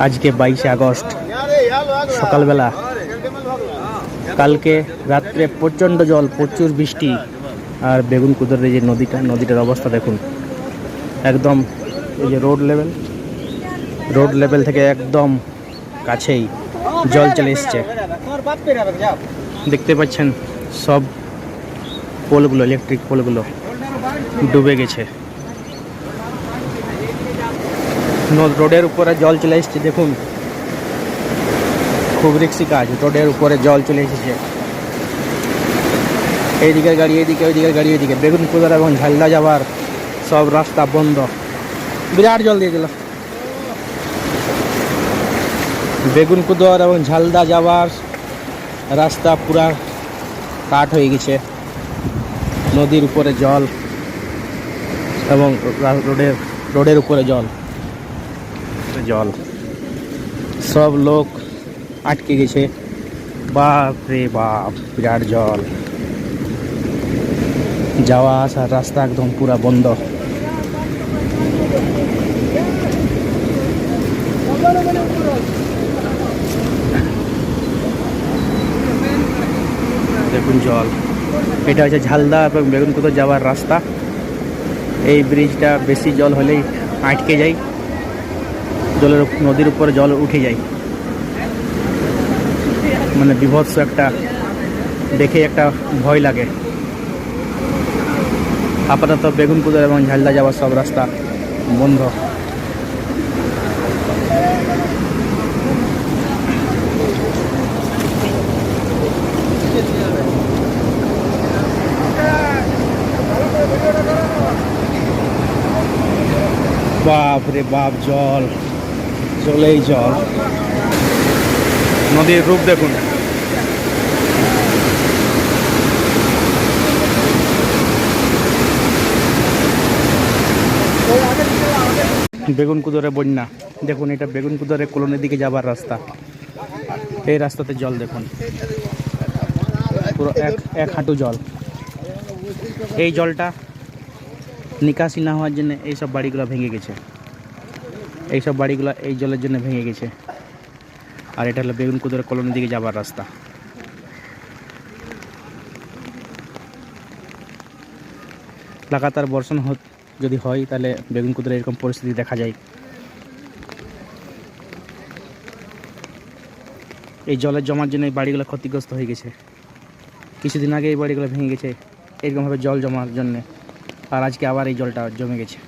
আজকে 22শে আগস্ট সকালবেলা। কালকে রাত্রে প্রচণ্ড জল, প্রচুর বৃষ্টি। আর বেগুনকুদরের যে নদীটার অবস্থা দেখুন, একদম এই যে রোড লেভেল থেকে একদম কাছেই জল চলে এসছে। দেখতে পাচ্ছেন সব পোলগুলো, ইলেকট্রিক পোলগুলো ডুবে গেছে। রোডের উপরে জল চলে এসছে, দেখুন খুব রিক্সি কাজ। রোডের উপরে জল চলে এসেছে, এইদিকের গাড়ি এইদিকে, ওইদিকের গাড়ি ওইদিকে। বেগুনকুদর এবং ঝালদা যাওয়ার সব রাস্তা বন্ধ। বিরাট জল দিয়ে দিল। বেগুনকুদর এবং ঝালদা যাওয়ার রাস্তা পুরা কাট হয়ে গেছে। নদীর উপরে জল এবং রোডের উপরে জল, সব লোক আটকে গেছে। বাপ রে বাপ, বিরাট জল। যাওয়া আসার রাস্তা একদম পুরা বন্ধ। দেখুন জল। এটা হচ্ছে ঝালদা এবং বেগুনকুদর যাওয়ার রাস্তা। এই ব্রিজটা বেশি জল হলেই আটকে যায়, নদীর উপরে জল উঠে যায়। মানে বিভৎস একটা, দেখে একটা ভয় লাগে। আপাতত বেগুনকুদর এবং ঝালদা যাওয়ার সব রাস্তা বন্ধ। বাপ রে বাপ, জলেই জল। নদীর রূপ দেখুন। বেগুনকুদরে বন্যা। দেখুন এটা বেগুনকুদরে কলোনির দিকে যাবার রাস্তা। এই রাস্তাতে জল দেখুন, পুরো এক হাঁটু জল। এই জলটা নিকাশি না হওয়ার জন্য এইসব বাড়িগুলো ভেঙে গেছে। এইসব বাড়িগুলো এই জলের জন্য ভেঙে গেছে। আর এটা হলো বেগুনকুদরে কলোনির দিকে যাবার রাস্তা। লাগাতার বর্ষণ যদি হয় তাহলে বেগুনকুদরে এরকম পরিস্থিতি দেখা যায়। এই জলের জমার জন্য এই বাড়িগুলো ক্ষতিগ্রস্ত হয়ে গেছে। কিছুদিন আগে এই বাড়িগুলো ভেঙে গেছে এরকমভাবে জল জমার জন্য। আর আজকে আবার এই জলটা জমে গেছে।